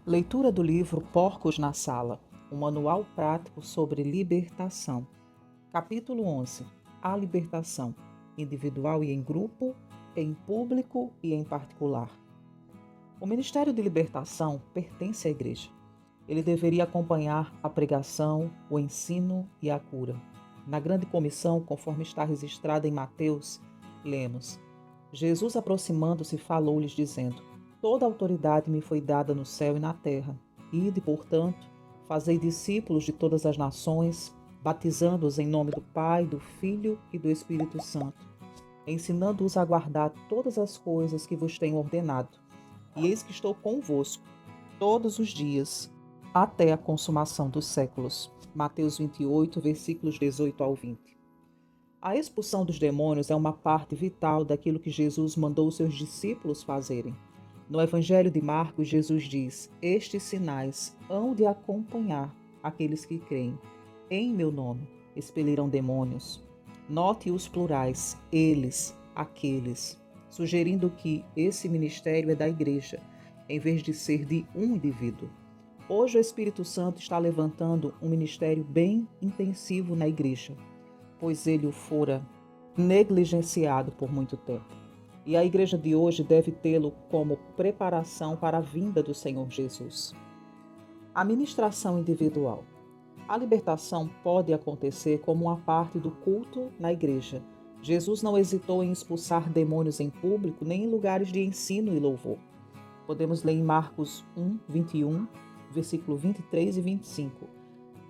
Leitura do livro Porcos na Sala, um manual prático sobre libertação. Capítulo 11. A libertação, individual e em grupo, em público e em particular. O Ministério de Libertação pertence à Igreja. Ele deveria acompanhar a pregação, o ensino e a cura. Na grande comissão, conforme está registrada em Mateus, lemos: Jesus, aproximando-se, falou-lhes, dizendo: Toda a autoridade me foi dada no céu e na terra. Ide, portanto, fazei discípulos de todas as nações, batizando-os em nome do Pai, do Filho e do Espírito Santo, ensinando-os a guardar todas as coisas que vos tenho ordenado. E eis que estou convosco todos os dias, até a consumação dos séculos. Mateus 28, versículos 18 ao 20. A expulsão dos demônios é uma parte vital daquilo que Jesus mandou seus discípulos fazerem. No Evangelho de Marcos, Jesus diz: Estes sinais hão de acompanhar aqueles que creem. Em meu nome expelirão demônios. Note os plurais, eles, aqueles, sugerindo que esse ministério é da igreja, em vez de ser de um indivíduo. Hoje o Espírito Santo está levantando um ministério bem intensivo na igreja, pois ele o fora negligenciado por muito tempo. E a igreja de hoje deve tê-lo como preparação para a vinda do Senhor Jesus. A ministração individual. A libertação pode acontecer como uma parte do culto na igreja. Jesus não hesitou em expulsar demônios em público nem em lugares de ensino e louvor. Podemos ler em Marcos 1, 21, versículo 23 e 25.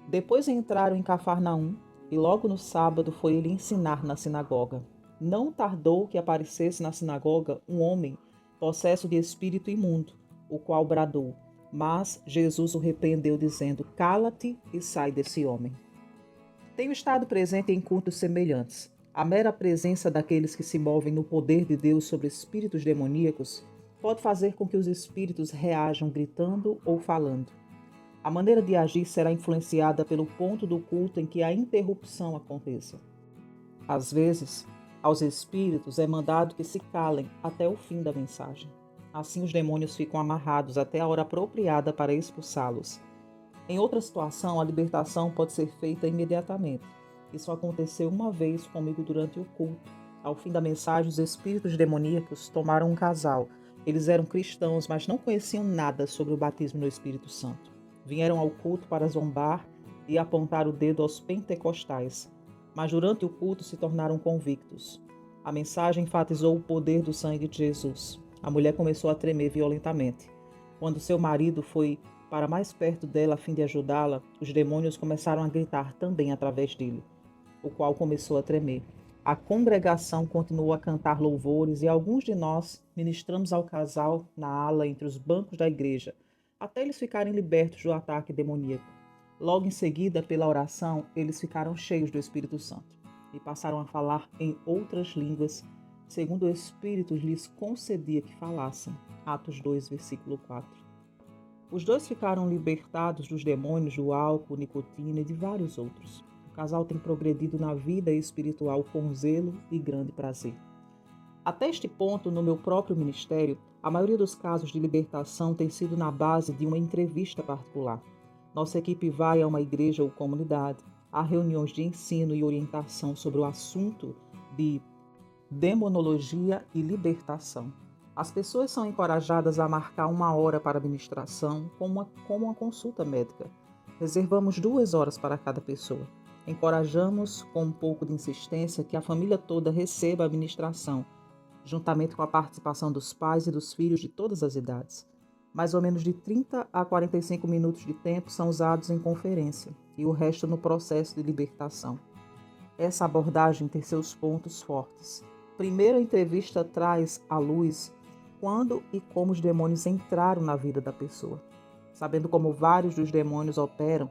Depois entraram em Cafarnaum e logo no sábado foi ele ensinar na sinagoga. Não tardou que aparecesse na sinagoga um homem possesso de espírito imundo, o qual bradou, mas Jesus o repreendeu, dizendo: Cala-te e sai desse homem. Tenho estado presente em cultos semelhantes. A mera presença daqueles que se movem no poder de Deus sobre espíritos demoníacos pode fazer com que os espíritos reajam gritando ou falando. A maneira de agir será influenciada pelo ponto do culto em que a interrupção aconteça. Às vezes, aos espíritos é mandado que se calem até o fim da mensagem. Assim, os demônios ficam amarrados até a hora apropriada para expulsá-los. Em outra situação, a libertação pode ser feita imediatamente. Isso aconteceu uma vez comigo durante o culto. Ao fim da mensagem, os espíritos demoníacos tomaram um casal. Eles eram cristãos, mas não conheciam nada sobre o batismo no Espírito Santo. Vieram ao culto para zombar e apontar o dedo aos pentecostais, mas durante o culto se tornaram convictos. A mensagem enfatizou o poder do sangue de Jesus. A mulher começou a tremer violentamente. Quando seu marido foi para mais perto dela a fim de ajudá-la, os demônios começaram a gritar também através dele, o qual começou a tremer. A congregação continuou a cantar louvores e alguns de nós ministramos ao casal na ala entre os bancos da igreja, até eles ficarem libertos do ataque demoníaco. Logo em seguida, pela oração, eles ficaram cheios do Espírito Santo e passaram a falar em outras línguas, segundo o Espírito lhes concedia que falassem. Atos 2, versículo 4. Os dois ficaram libertados dos demônios do álcool, nicotina e de vários outros. O casal tem progredido na vida espiritual com zelo e grande prazer. Até este ponto, no meu próprio ministério, a maioria dos casos de libertação tem sido na base de uma entrevista particular. Nossa equipe vai a uma igreja ou comunidade, a reuniões de ensino e orientação sobre o assunto de demonologia e libertação. As pessoas são encorajadas a marcar uma hora para a ministração, como uma consulta médica. Reservamos 2 horas para cada pessoa. Encorajamos, com um pouco de insistência, que a família toda receba a ministração, juntamente com a participação dos pais e dos filhos de todas as idades. Mais ou menos de 30 a 45 minutos de tempo são usados em conferência e o resto no processo de libertação. Essa abordagem tem seus pontos fortes. Primeiro, a entrevista traz à luz quando e como os demônios entraram na vida da pessoa. Sabendo como vários dos demônios operam,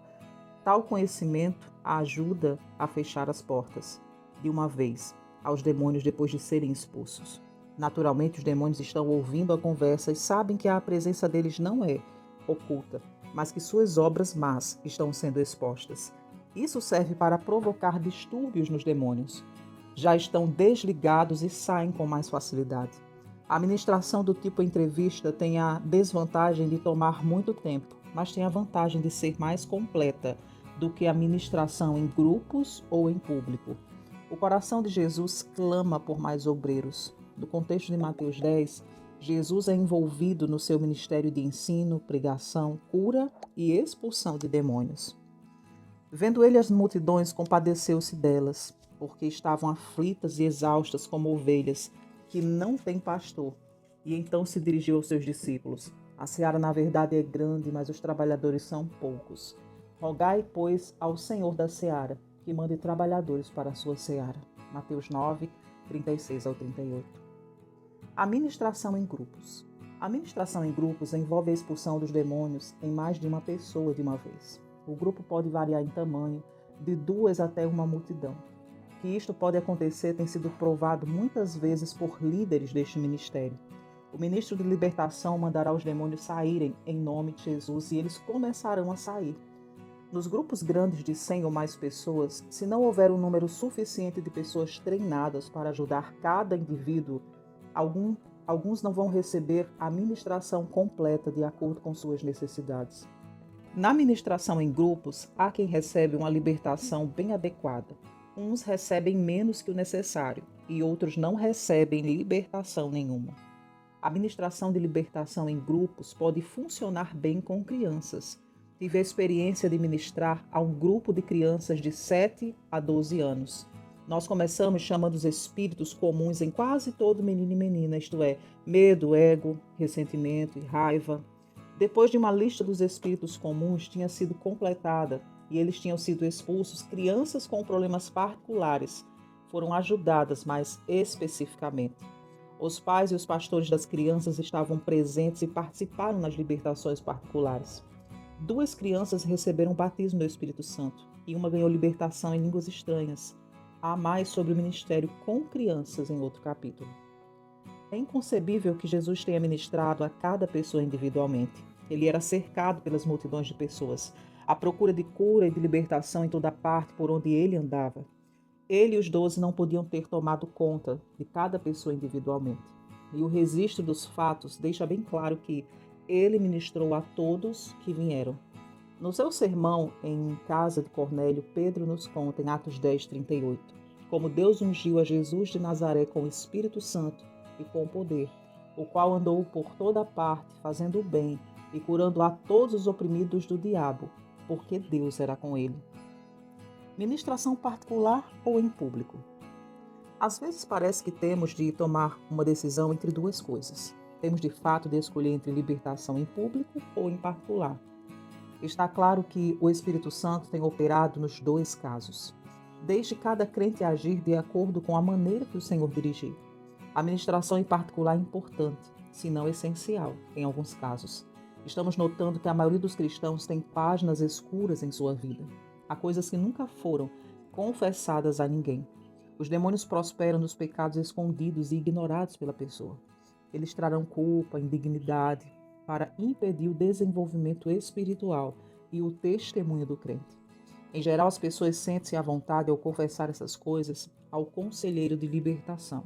tal conhecimento a ajuda a fechar as portas, de uma vez, aos demônios depois de serem expulsos. Naturalmente, os demônios estão ouvindo a conversa e sabem que a presença deles não é oculta, mas que suas obras más estão sendo expostas. Isso serve para provocar distúrbios nos demônios. Já estão desligados e saem com mais facilidade. A ministração do tipo entrevista tem a desvantagem de tomar muito tempo, mas tem a vantagem de ser mais completa do que a ministração em grupos ou em público. O coração de Jesus clama por mais obreiros. No contexto de Mateus 10, Jesus é envolvido no seu ministério de ensino, pregação, cura e expulsão de demônios. Vendo ele as multidões, compadeceu-se delas, porque estavam aflitas e exaustas como ovelhas que não têm pastor. E então se dirigiu aos seus discípulos: a seara, na verdade, é grande, mas os trabalhadores são poucos. Rogai, pois, ao Senhor da seara, que mande trabalhadores para a sua seara. Mateus 9, 36 ao 38. A ministração em grupos. A ministração em grupos envolve a expulsão dos demônios em mais de uma pessoa de uma vez. O grupo pode variar em tamanho, de 2 até uma multidão. Que isto pode acontecer tem sido provado muitas vezes por líderes deste ministério. O ministro de libertação mandará os demônios saírem em nome de Jesus e eles começarão a sair. Nos grupos grandes de 100 ou mais pessoas, se não houver um número suficiente de pessoas treinadas para ajudar cada indivíduo, alguns não vão receber a ministração completa de acordo com suas necessidades. Na ministração em grupos, há quem recebe uma libertação bem adequada. Uns recebem menos que o necessário e outros não recebem libertação nenhuma. A ministração de libertação em grupos pode funcionar bem com crianças. Tive a experiência de ministrar a um grupo de crianças de 7 a 12 anos. Nós começamos chamando os espíritos comuns em quase todo menino e menina, isto é, medo, ego, ressentimento e raiva. Depois de uma lista dos espíritos comuns tinha sido completada e eles tinham sido expulsos, crianças com problemas particulares foram ajudadas mais especificamente. Os pais e os pastores das crianças estavam presentes e participaram nas libertações particulares. 2 crianças receberam o batismo do Espírito Santo e uma ganhou libertação em línguas estranhas. Há mais sobre o ministério com crianças em outro capítulo. É inconcebível que Jesus tenha ministrado a cada pessoa individualmente. Ele era cercado pelas multidões de pessoas, à procura de cura e de libertação em toda parte por onde ele andava. Ele e os 12 não podiam ter tomado conta de cada pessoa individualmente. E o registro dos fatos deixa bem claro que ele ministrou a todos que vieram. No seu sermão em casa de Cornélio, Pedro nos conta em Atos 10, 38, como Deus ungiu a Jesus de Nazaré com o Espírito Santo e com poder, o qual andou por toda parte, fazendo o bem e curando a todos os oprimidos do diabo, porque Deus era com ele. Ministração particular ou em público? Às vezes parece que temos de tomar uma decisão entre 2 coisas. Temos de fato de escolher entre libertação em público ou em particular. Está claro que o Espírito Santo tem operado nos 2 casos. Deixe cada crente agir de acordo com a maneira que o Senhor dirigir. A ministração em particular é importante, se não essencial, em alguns casos. Estamos notando que a maioria dos cristãos tem páginas escuras em sua vida. Há coisas que nunca foram confessadas a ninguém. Os demônios prosperam nos pecados escondidos e ignorados pela pessoa. Eles trarão culpa, indignidade, para impedir o desenvolvimento espiritual e o testemunho do crente. Em geral, as pessoas sentem-se à vontade ao confessar essas coisas ao conselheiro de libertação.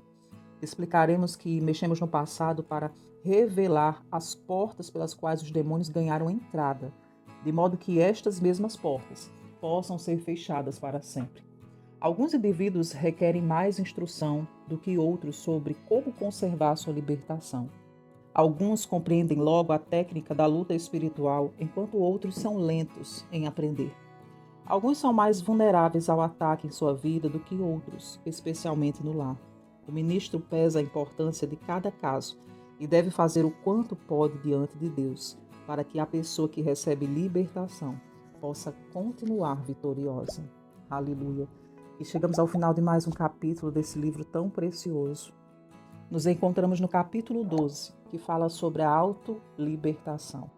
Explicaremos que mexemos no passado para revelar as portas pelas quais os demônios ganharam entrada, de modo que estas mesmas portas possam ser fechadas para sempre. Alguns indivíduos requerem mais instrução do que outros sobre como conservar sua libertação. Alguns compreendem logo a técnica da luta espiritual, enquanto outros são lentos em aprender. Alguns são mais vulneráveis ao ataque em sua vida do que outros, especialmente no lar. O ministro pesa a importância de cada caso e deve fazer o quanto pode diante de Deus, para que a pessoa que recebe libertação possa continuar vitoriosa. Aleluia! E chegamos ao final de mais um capítulo desse livro tão precioso. Nos encontramos no capítulo 12, que fala sobre a autolibertação.